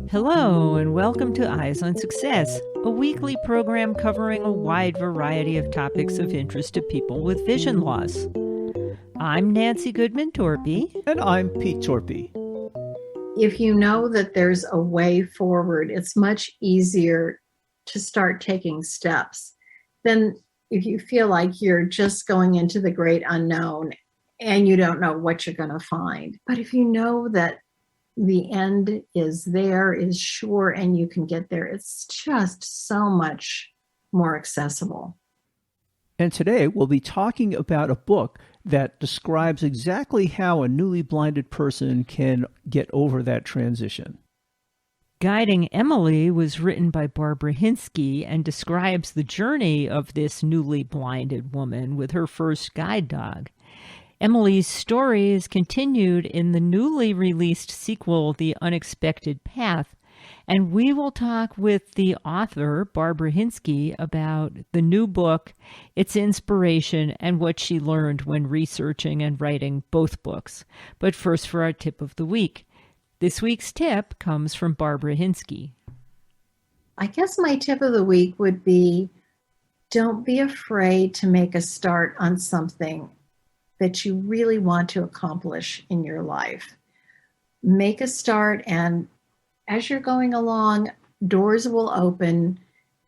Hello, and welcome to Eyes on Success, a weekly program covering a wide variety of topics of interest to people with vision loss. I'm Nancy Goodman Torpey. And I'm Pete Torpey. If you know that there's a way forward, it's much easier to start taking steps than if you feel like you're just going into the great unknown and you don't know what you're going to find. But if you know that the end is there, is sure, and you can get there, it's just so much more accessible. And today we'll be talking about a book that describes exactly how a newly blinded person can get over that transition. Guiding Emily was written by Barbara Hinske and describes the journey of this newly blinded woman with her first guide dog. Emily's story is continued in the newly released sequel, The Unexpected Path, and we will talk with the author, Barbara Hinske, about the new book, its inspiration, and what she learned when researching and writing both books. But first, for our tip of the week. This week's tip comes from Barbara Hinske. I guess my tip of the week would be, don't be afraid to make a start on something that you really want to accomplish in your life. Make a start, and as you're going along, doors will open,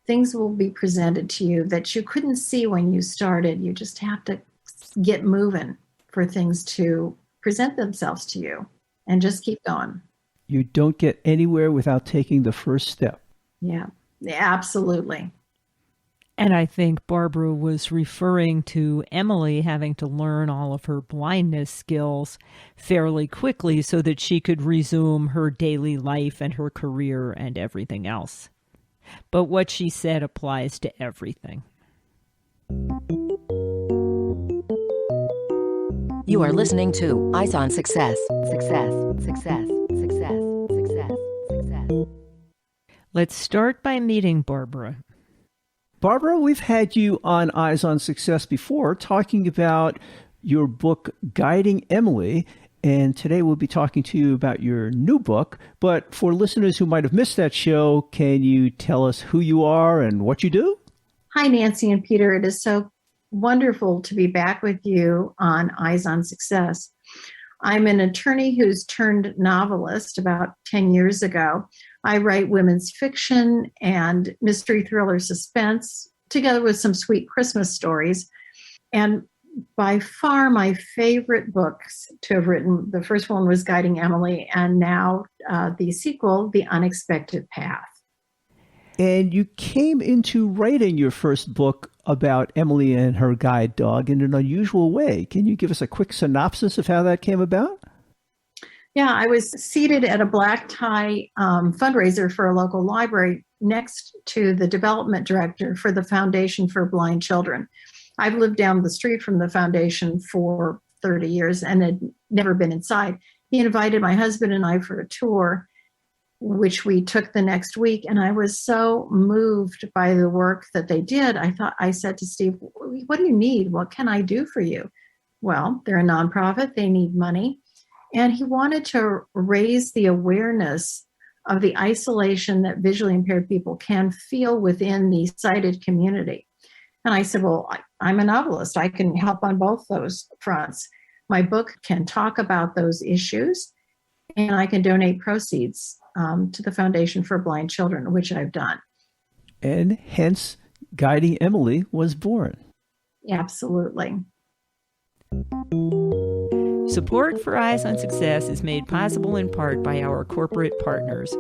things will be presented to you that you couldn't see when you started. You just have to get moving for things to present themselves to you, and just keep going. You don't get anywhere without taking the first step. Yeah, absolutely. And I think Barbara was referring to Emily having to learn all of her blindness skills fairly quickly so that she could resume her daily life and her career and everything else. But what she said applies to everything. You are listening to Eyes on Success. Success, success, success, success, success. Let's start by meeting Barbara. Barbara, we've had you on Eyes on Success before talking about your book, Guiding Emily, and today we'll be talking to you about your new book. But for listeners who might have missed that show, can you tell us who you are and what you do? Hi, Nancy and Peter. It is so wonderful to be back with you on Eyes on Success. I'm an attorney who's turned novelist about 10 years ago. I write women's fiction and mystery thriller suspense, together with some sweet Christmas stories. And by far my favorite books to have written, the first one was Guiding Emily, and now the sequel, The Unexpected Path. And you came into writing your first book about Emily and her guide dog in an unusual way. Can you give us a quick synopsis of how that came about? Yeah, I was seated at a black tie fundraiser for a local library next to the development director for the Foundation for Blind Children. I've lived down the street from the foundation for 30 years and had never been inside. He invited my husband and I for a tour, which we took the next week. And I was so moved by the work that they did. I said to Steve, what do you need? What can I do for you? Well, they're a nonprofit. They need money. And he wanted to raise the awareness of the isolation that visually impaired people can feel within the sighted community. And I said, well, I'm a novelist. I can help on both those fronts. My book can talk about those issues, and I can donate proceeds to the Foundation for Blind Children, which I've done. And hence, Guiding Emily was born. Absolutely. Support for Eyes on Success is made possible in part by our corporate partners.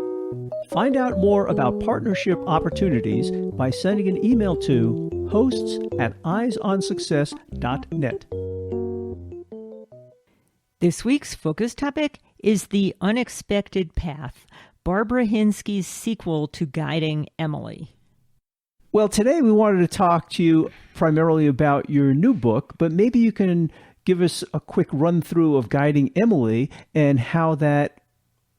Find out more about partnership opportunities by sending an email to hosts@eyesonsuccess.net. This week's focus topic is The Unexpected Path, Barbara Hinske's sequel to Guiding Emily. Well, today we wanted to talk to you primarily about your new book, but maybe you can give us a quick run through of Guiding Emily and how that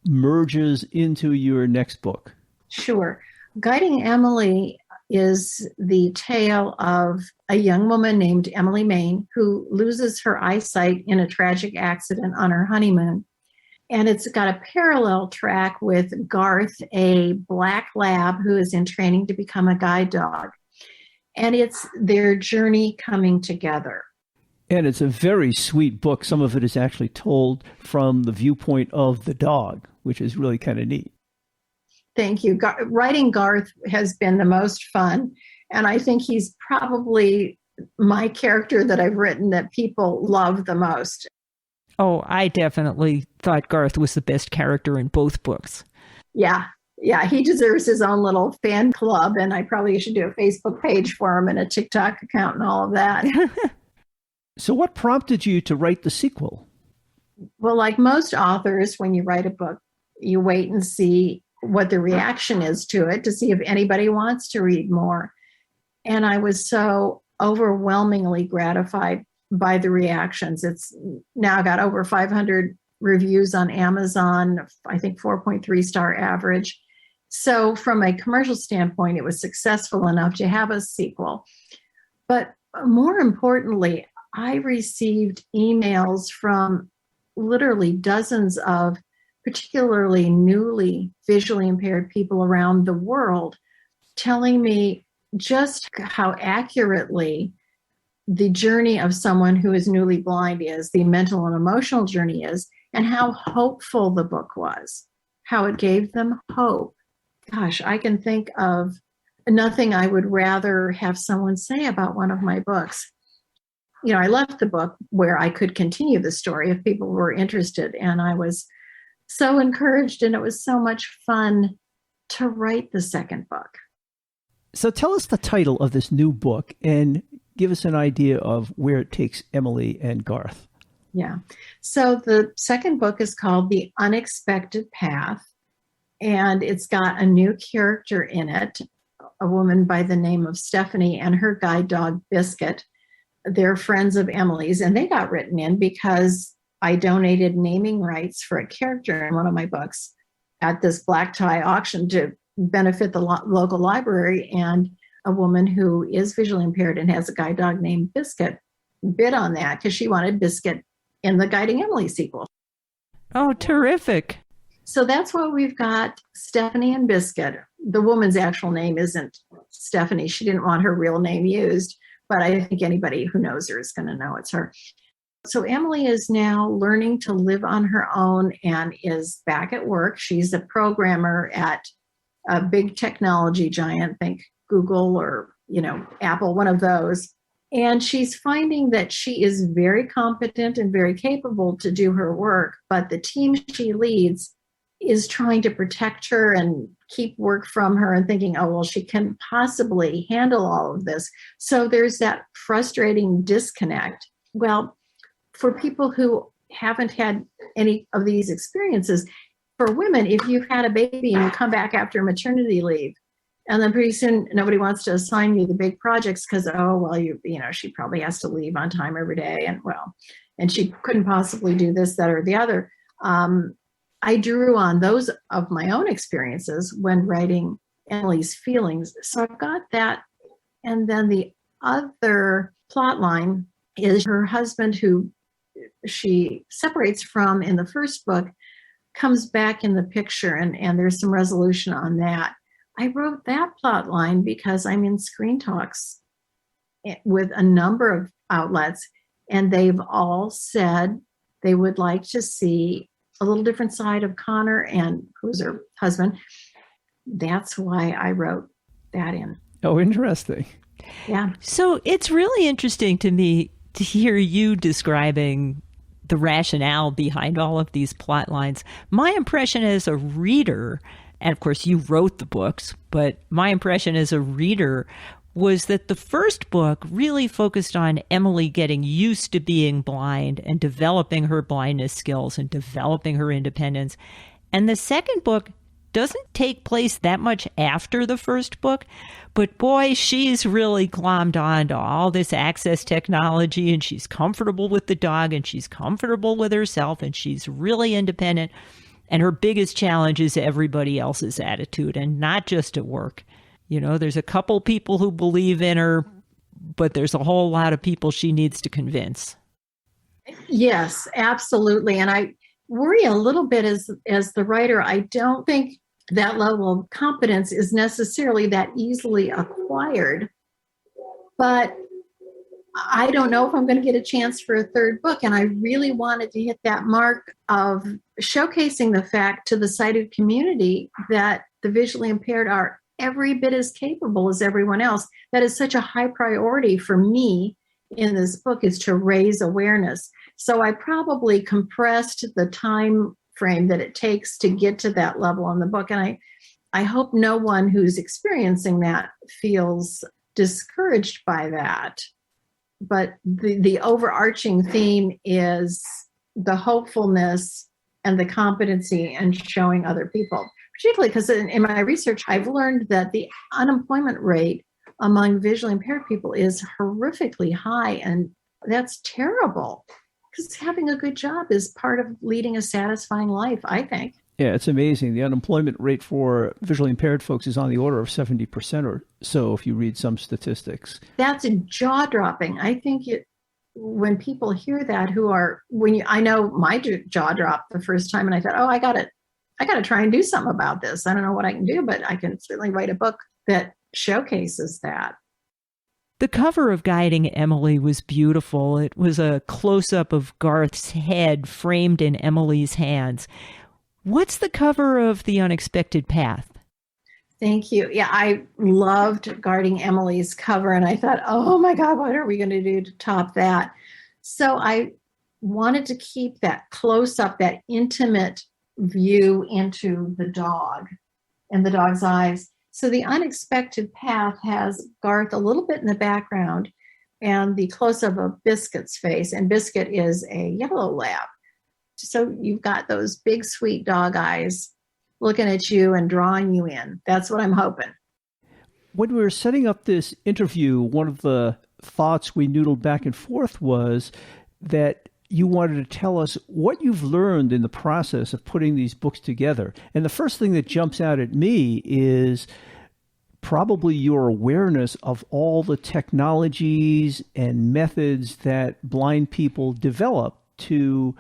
merges into your next book. Sure. Guiding Emily is the tale of a young woman named Emily Main who loses her eyesight in a tragic accident on her honeymoon. And it's got a parallel track with Garth, a black lab who is in training to become a guide dog. And it's their journey coming together. And it's a very sweet book. Some of it is actually told from the viewpoint of the dog, which is really kind of neat. Thank you. Writing Garth has been the most fun. And I think he's probably my character that I've written that people love the most. Oh, I definitely thought Garth was the best character in both books. Yeah, he deserves his own little fan club, and I probably should do a Facebook page for him and a TikTok account and all of that. So what prompted you to write the sequel? Well, like most authors, when you write a book, you wait and see what the reaction is to it to see if anybody wants to read more. And I was so overwhelmingly gratified by the reactions. It's now got over 500 reviews on Amazon, I think 4.3 star average. So from a commercial standpoint, it was successful enough to have a sequel. But more importantly, I received emails from literally dozens of particularly newly visually impaired people around the world telling me just how accurately the journey of someone who is newly blind is, the mental and emotional journey is, and how hopeful the book was, how it gave them hope. Gosh, I can think of nothing I would rather have someone say about one of my books. You know, I left the book where I could continue the story if people were interested, and I was so encouraged, and it was so much fun to write the second book. So tell us the title of this new book and give us an idea of where it takes Emily and Garth. Yeah. So the second book is called The Unexpected Path, and it's got a new character in it, a woman by the name of Stephanie and her guide dog, Biscuit. They're friends of Emily's, and they got written in because I donated naming rights for a character in one of my books at this black tie auction to benefit the local library, and a woman who is visually impaired and has a guide dog named Biscuit bid on that because she wanted Biscuit in the Guiding Emily sequel. Oh, terrific. So that's why we've got Stephanie and Biscuit. The woman's actual name isn't Stephanie. She didn't want her real name used, but I think anybody who knows her is going to know it's her. So Emily is now learning to live on her own and is back at work. She's a programmer at a big technology giant, think Google or, Apple, one of those. And she's finding that she is very competent and very capable to do her work, but the team she leads is trying to protect her and keep work from her and thinking, oh, well, she can possibly handle all of this. So there's that frustrating disconnect. Well, for people who haven't had any of these experiences, for women, if you've had a baby and you come back after maternity leave, and then pretty soon nobody wants to assign you the big projects because, she probably has to leave on time every day, and she couldn't possibly do this, that, or the other. I drew on those of my own experiences when writing Emily's feelings. So I've got that. And then the other plot line is her husband, who she separates from in the first book, comes back in the picture, and there's some resolution on that. I wrote that plot line because I'm in screen talks with a number of outlets, and they've all said they would like to see a little different side of Connor, and who's her husband. That's why I wrote that in. Oh, interesting. Yeah. So it's really interesting to me to hear you describing the rationale behind all of these plot lines. My impression as a reader, and of course you wrote the books, but my impression as a reader was that the first book really focused on Emily getting used to being blind and developing her blindness skills and developing her independence. And the second book doesn't take place that much after the first book, but boy, she's really glommed on to all this access technology, and she's comfortable with the dog, and she's comfortable with herself, and she's really independent. And her biggest challenge is everybody else's attitude, and not just at work. There's a couple people who believe in her, but there's a whole lot of people she needs to convince. Yes, absolutely. And worry a little bit as the writer. I don't think that level of competence is necessarily that easily acquired, but I don't know if I'm going to get a chance for a third book. And I really wanted to hit that mark of showcasing the fact to the sighted community that the visually impaired are every bit as capable as everyone else. That is such a high priority for me in this book, is to raise awareness. So I probably compressed the time frame that it takes to get to that level in the book. And I hope no one who's experiencing that feels discouraged by that. But the overarching theme is the hopefulness and the competency and showing other people, particularly because in my research, I've learned that the unemployment rate among visually impaired people is horrifically high. And that's terrible, because having a good job is part of leading a satisfying life, I think. Yeah, it's amazing. The unemployment rate for visually impaired folks is on the order of 70% or so, if you read some statistics. That's jaw-dropping. I think when people hear that, I know my jaw dropped the first time, and I thought, I got to try and do something about this. I don't know what I can do, but I can certainly write a book that showcases that. The cover of Guiding Emily was beautiful. It was a close-up of Garth's head framed in Emily's hands. What's the cover of The Unexpected Path? Thank you. Yeah, I loved Guarding Emily's cover, and I thought, oh my God, what are we going to do to top that? So I wanted to keep that close-up, that intimate view into the dog and the dog's eyes. So The Unexpected Path has Garth a little bit in the background and the close-up of Biscuit's face, and Biscuit is a yellow lab. So you've got those big, sweet dog eyes looking at you and drawing you in. That's what I'm hoping. When we were setting up this interview, one of the thoughts we noodled back and forth was that you wanted to tell us what you've learned in the process of putting these books together. And the first thing that jumps out at me is probably your awareness of all the technologies and methods that blind people develop to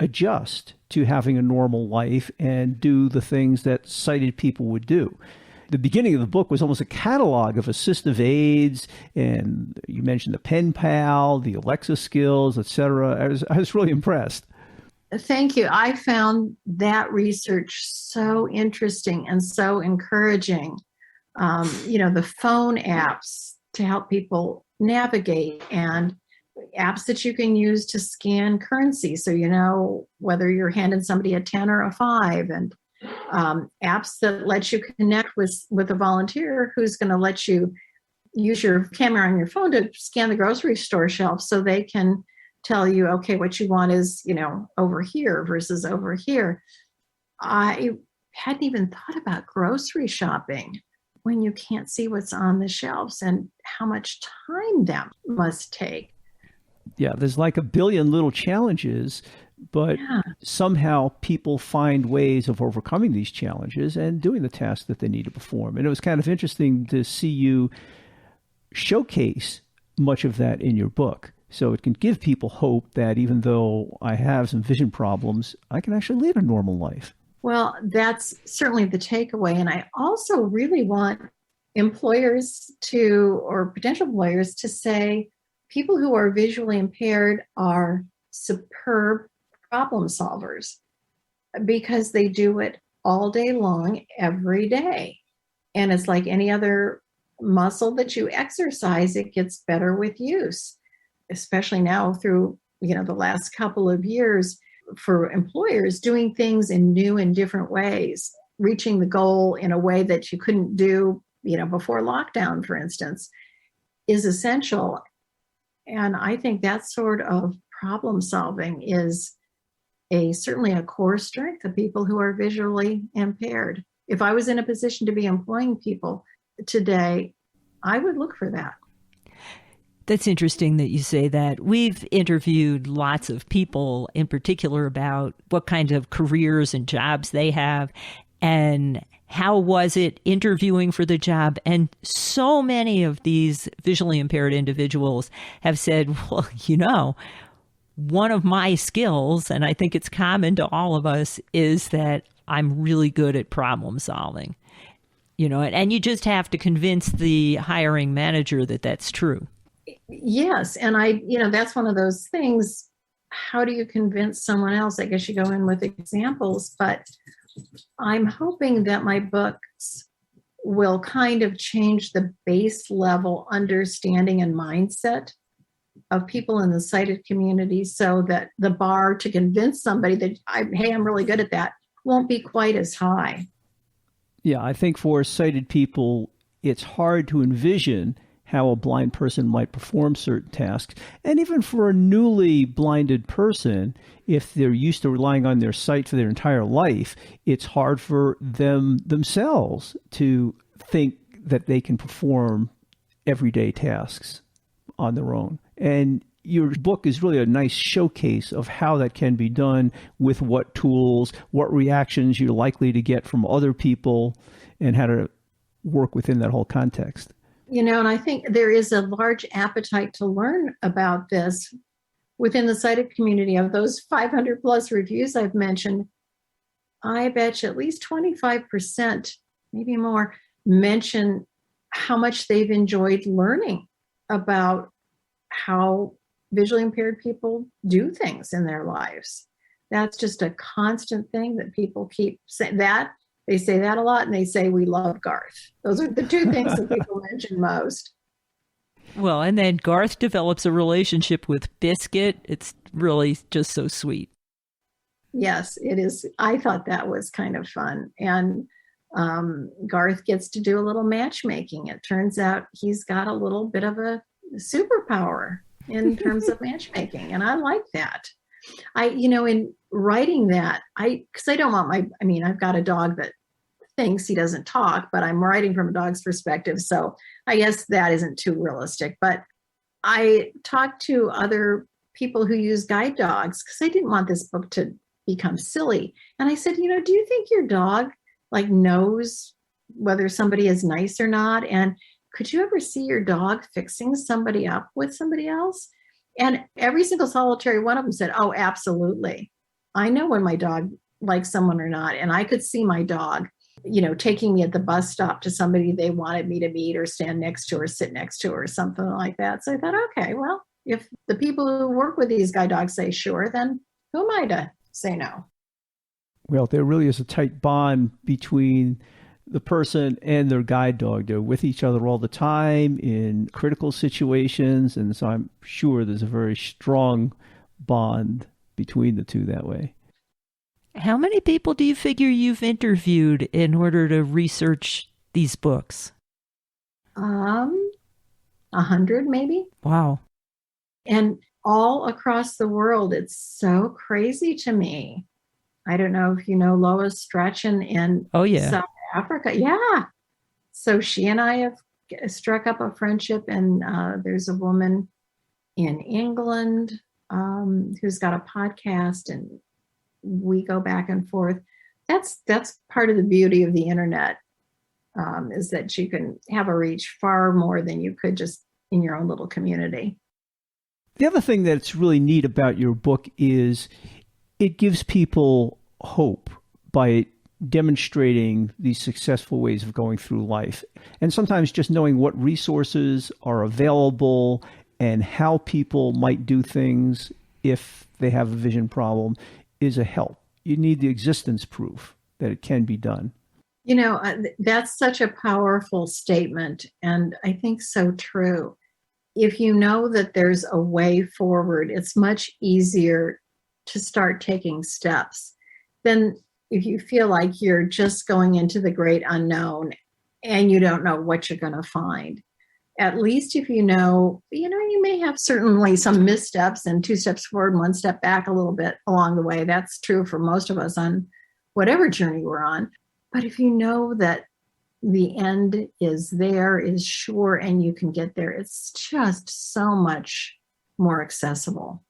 adjust to having a normal life and do the things that sighted people would do. The beginning of the book was almost a catalog of assistive aids, and you mentioned the pen pal, the Alexa skills, etc. I was really impressed. Thank you. I found that research so interesting and so encouraging. The phone apps to help people navigate, and apps that you can use to scan currency, so you know whether you're handing somebody a 10 or a 5, and apps that let you connect with a volunteer who's going to let you use your camera on your phone to scan the grocery store shelf, so they can tell you, okay, what you want is, over here versus over here. I hadn't even thought about grocery shopping when you can't see what's on the shelves and how much time that must take. Yeah, there's like a billion little challenges, but somehow people find ways of overcoming these challenges and doing the tasks that they need to perform. And it was kind of interesting to see you showcase much of that in your book. So it can give people hope that even though I have some vision problems, I can actually lead a normal life. Well, that's certainly the takeaway. And I also really want employers or potential employers to say, people who are visually impaired are superb problem solvers because they do it all day long, every day. And it's like any other muscle that you exercise, it gets better with use, especially now through, the last couple of years, for employers doing things in new and different ways, reaching the goal in a way that you couldn't do, before lockdown, for instance, is essential. And I think that sort of problem solving is certainly a core strength of people who are visually impaired. If I was in a position to be employing people today, I would look for that. That's interesting that you say that. We've interviewed lots of people in particular about what kinds of careers and jobs they have and how was it interviewing for the job. And so many of these visually impaired individuals have said, well, one of my skills, and I think it's common to all of us, is that I'm really good at problem solving. And you just have to convince the hiring manager that that's true. Yes. And that's one of those things. How do you convince someone else? I guess you go in with examples, but I'm hoping that my books will kind of change the base level understanding and mindset of people in the sighted community so that the bar to convince somebody that, hey, I'm really good at that, won't be quite as high. Yeah, I think for sighted people, it's hard to envision how a blind person might perform certain tasks. And even for a newly blinded person, if they're used to relying on their sight for their entire life, it's hard for them themselves to think that they can perform everyday tasks on their own. And your book is really a nice showcase of how that can be done, with what tools, what reactions you're likely to get from other people, and how to work within that whole context. And I think there is a large appetite to learn about this within the sighted community. Of those 500 plus reviews I've mentioned, I bet you at least 25%, maybe more, mention how much they've enjoyed learning about how visually impaired people do things in their lives. That's just a constant thing that people keep saying. That they say that a lot, and they say we love Garth. Those are the two things that people mention most. Well, and then Garth develops a relationship with Biscuit. It's really just so sweet. Yes, it is. I thought that was kind of fun. And Garth gets to do a little matchmaking. It turns out he's got a little bit of a superpower in terms of matchmaking. And I like that. In writing that, because I don't want I've got a dog that thinks he doesn't talk, but I'm writing from a dog's perspective. So I guess that isn't too realistic. But I talked to other people who use guide dogs because I didn't want this book to become silly. And I said, do you think your dog knows whether somebody is nice or not? And could you ever see your dog fixing somebody up with somebody else? And every single solitary one of them said, oh, absolutely. I know when my dog likes someone or not. And I could see my dog, taking me at the bus stop to somebody they wanted me to meet or stand next to or sit next to or something like that. So I thought, okay, well, if the people who work with these guide dogs say sure, then who am I to say no? Well, there really is a tight bond between the person and their guide dog. They're with each other all the time in critical situations. And so I'm sure there's a very strong bond between the two that way. How many people do you figure you've interviewed in order to research these books? 100 maybe. Wow. And all across the world. It's so crazy to me. I don't know if you know Lois Strachan in South Africa. Yeah. So she and I have struck up a friendship, and there's a woman in England who's got a podcast, and we go back and forth. That's part of the beauty of the internet, is that you can have a reach far more than you could just in your own little community. The other thing that's really neat about your book is it gives people hope by demonstrating these successful ways of going through life. And sometimes just knowing what resources are available and how people might do things if they have a vision problem is a help. You need the existence proof that it can be done. That's such a powerful statement, and I think so true. If you know that there's a way forward, it's much easier to start taking steps than if you feel like you're just going into the great unknown and you don't know what you're going to find. At least if you may have certainly some missteps and 2 steps forward and 1 step back a little bit along the way. That's true for most of us on whatever journey we're on. But if you know that the end is there, is sure, and you can get there, it's just so much more accessible.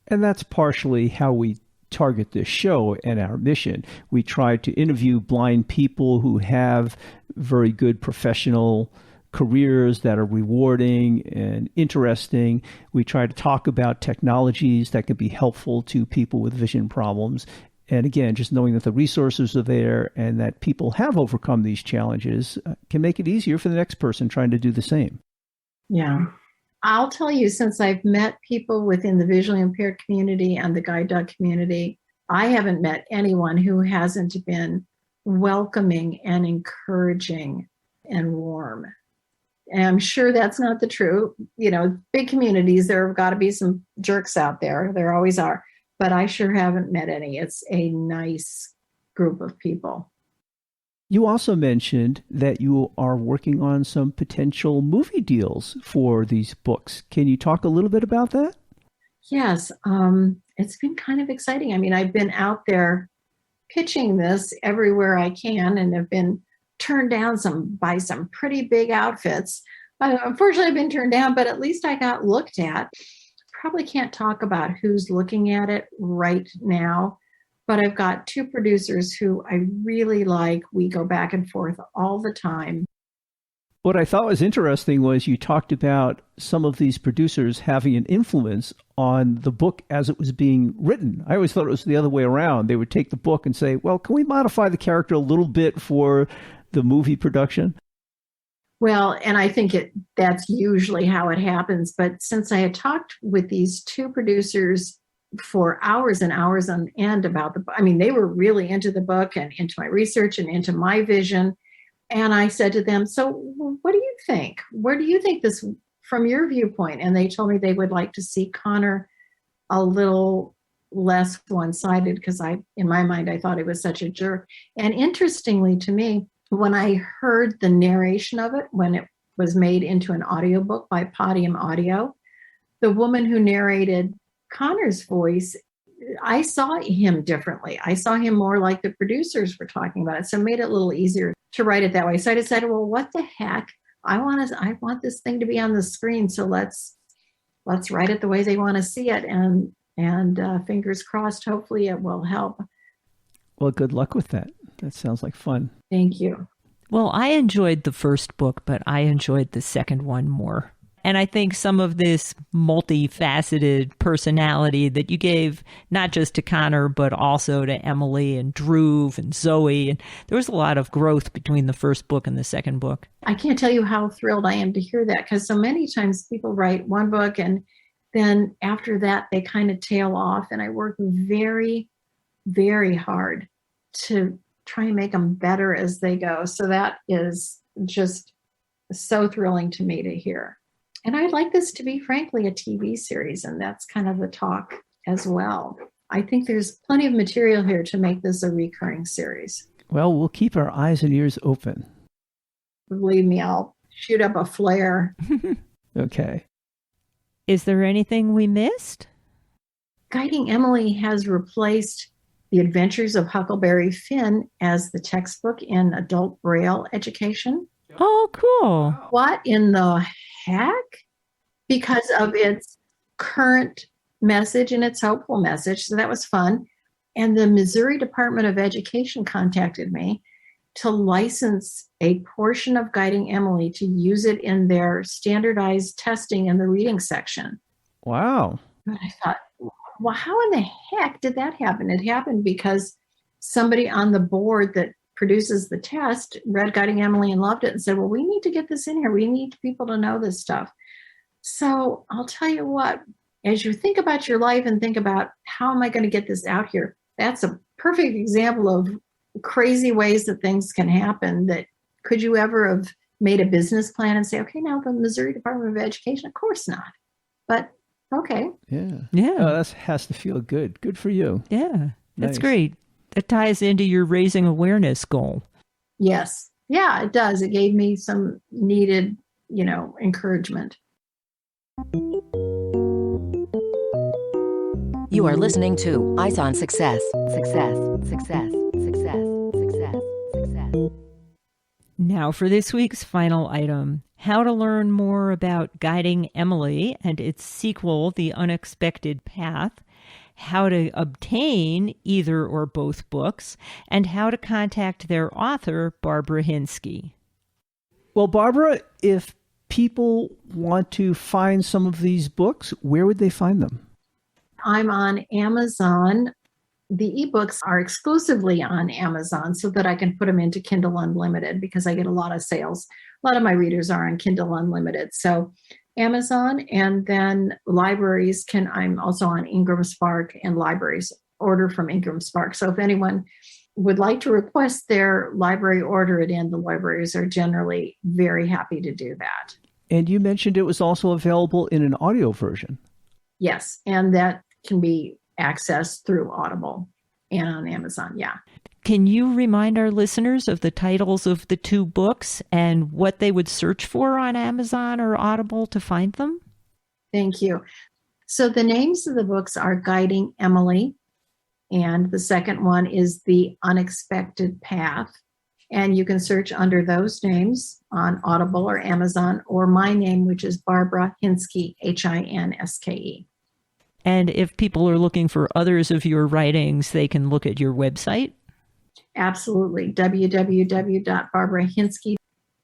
And that's partially how we target this show and our mission. We try to interview blind people who have very good professional careers that are rewarding and interesting. We try to talk about technologies that can be helpful to people with vision problems. And again, just knowing that the resources are there and that people have overcome these challenges can make it easier for the next person trying to do the same. Yeah. I'll tell you, since I've met people within the visually impaired community and the guide dog community, I haven't met anyone who hasn't been welcoming and encouraging and warm. And I'm sure that's not the truth. Big communities, there have got to be some jerks out there. There always are. But I sure haven't met any. It's a nice group of people. You also mentioned that you are working on some potential movie deals for these books. Can you talk a little bit about that? Yes, it's been kind of exciting. I mean, I've been out there pitching this everywhere I can and have been turned down by some pretty big outfits. Unfortunately, I've been turned down, but at least I got looked at. Probably can't talk about who's looking at it right now, but I've got two producers who I really like. We go back and forth all the time. What I thought was interesting was you talked about some of these producers having an influence on the book as it was being written. I always thought it was the other way around. They would take the book and say, well, can we modify the character a little bit for the movie production? Well, and I think that's usually how it happens. But since I had talked with these two producers for hours and hours on end about the book, I mean, they were really into the book and into my research and into my vision. And I said to them, so what do you think? Where do you think this, from your viewpoint? And they told me they would like to see Connor a little less one-sided because in my mind, I thought he was such a jerk. And interestingly to me, when I heard the narration of it, when it was made into an audiobook by Podium Audio, the woman who narrated Connor's voice, I saw him differently. I saw him more like the producers were talking about it. So it made it a little easier to write it that way. So I decided, well, what the heck? I want this thing to be on the screen. So let's write it the way they want to see it. And fingers crossed, hopefully it will help. Well, good luck with that. That sounds like fun. Thank you. Well, I enjoyed the first book, but I enjoyed the second one more. And I think some of this multifaceted personality that you gave, not just to Connor, but also to Emily and Drew and Zoe, and there was a lot of growth between the first book and the second book. I can't tell you how thrilled I am to hear that, because so many times people write one book and then after that they kind of tail off, and I work very, very hard to try and make them better as they go. So that is just so thrilling to me to hear. And I'd like this to be, frankly, a TV series, and that's kind of the talk as well. I think there's plenty of material here to make this a recurring series. Well, we'll keep our eyes and ears open. Believe me, I'll shoot up a flare. Okay. Is there anything we missed? Guiding Emily has replaced The Adventures of Huckleberry Finn as the textbook in adult Braille education. Oh, cool. What in the heck? Because of its current message and its hopeful message. So that was fun. And the Missouri Department of Education contacted me to license a portion of Guiding Emily to use it in their standardized testing in the reading section. Wow. And I thought, well, how in the heck did that happen? It happened because somebody on the board that produces the test read Guiding Emily and loved it and said, well, we need to get this in here. We need people to know this stuff. So I'll tell you what, as you think about your life and think about how am I going to get this out here, that's a perfect example of crazy ways that things can happen. That could you ever have made a business plan and say, okay, now the Missouri Department of Education? Of course not. But okay. Yeah. Yeah. Oh, that has to feel good. Good for you. Yeah, that's Nice. great. That ties into your raising awareness goal. Yes. Yeah, it does. It gave me some needed, encouragement. You are listening to Eyes on Success. Success, success, success, success, success. Now for this week's final item, how to learn more about Guiding Emily and its sequel, The Unexpected Path, how to obtain either or both books, and how to contact their author, Barbara Hinske. Well, Barbara, if people want to find some of these books, where would they find them? I'm on Amazon. The ebooks are exclusively on Amazon so that I can put them into Kindle Unlimited because I get a lot of sales. A lot of my readers are on Kindle Unlimited. So Amazon, and then libraries I'm also on Ingram Spark, and libraries order from Ingram Spark. So if anyone would like to request their library order it in, the libraries are generally very happy to do that. And you mentioned it was also available in an audio version. Yes, and that can be accessed through Audible and on Amazon, yeah. Can you remind our listeners of the titles of the two books and what they would search for on Amazon or Audible to find them? Thank you. So the names of the books are Guiding Emily, and the second one is The Unexpected Path. And you can search under those names on Audible or Amazon, or my name, which is Barbara Hinske, Hinske. And if people are looking for others of your writings, they can look at your website? Absolutely. www.barbarahinske,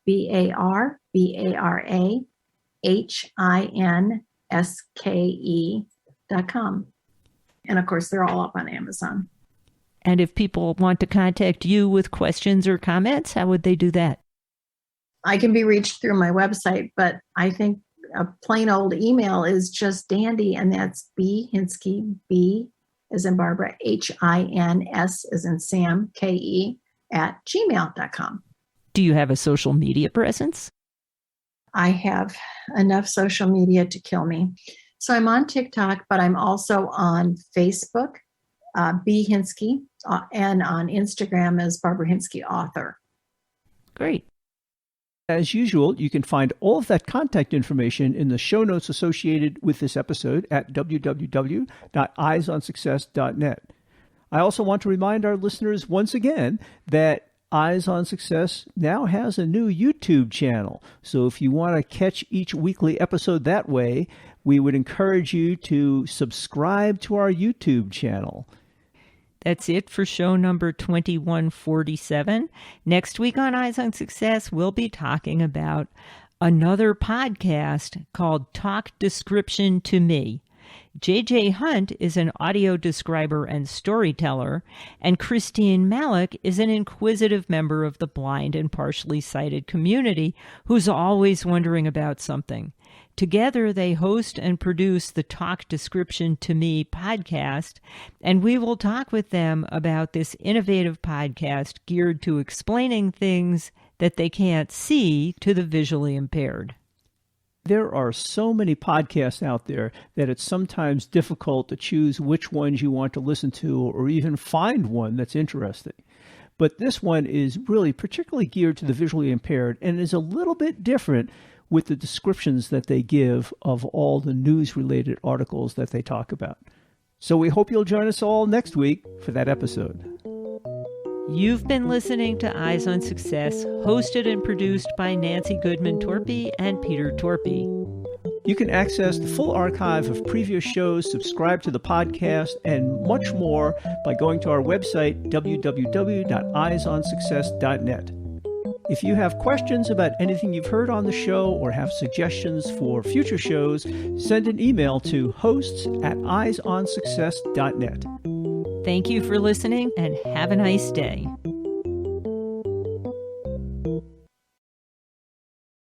BarbaraHinske.com. And of course, they're all up on Amazon. And if people want to contact you with questions or comments, how would they do that? I can be reached through my website, but I think a plain old email is just dandy, and that's Hinske, B as in Barbara, HINS as in Sam, KE, @gmail.com. Do you have a social media presence? I have enough social media to kill me. So I'm on TikTok, but I'm also on Facebook, B Hinske, and on Instagram as Barbara Hinske Author. Great. As usual, you can find all of that contact information in the show notes associated with this episode at www.eyesonsuccess.net. I also want to remind our listeners once again that Eyes on Success now has a new YouTube channel. So if you want to catch each weekly episode that way, we would encourage you to subscribe to our YouTube channel. That's it for show number 2147. Next week on Eyes on Success, we'll be talking about another podcast called Talk Description to Me. J.J. Hunt is an audio describer and storyteller, and Christine Malik is an inquisitive member of the blind and partially sighted community who's always wondering about something. Together, they host and produce the Talk Description to Me podcast, and we will talk with them about this innovative podcast geared to explaining things that they can't see to the visually impaired. There are so many podcasts out there that it's sometimes difficult to choose which ones you want to listen to or even find one that's interesting. But this one is really particularly geared to the visually impaired and is a little bit different with the descriptions that they give of all the news-related articles that they talk about. So we hope you'll join us all next week for that episode. You've been listening to Eyes on Success, hosted and produced by Nancy Goodman Torpey and Peter Torpey. You can access the full archive of previous shows, subscribe to the podcast, and much more by going to our website, www.eyesonsuccess.net. If you have questions about anything you've heard on the show or have suggestions for future shows, send an email to hosts@eyesonsuccess.net. Thank you for listening and have a nice day.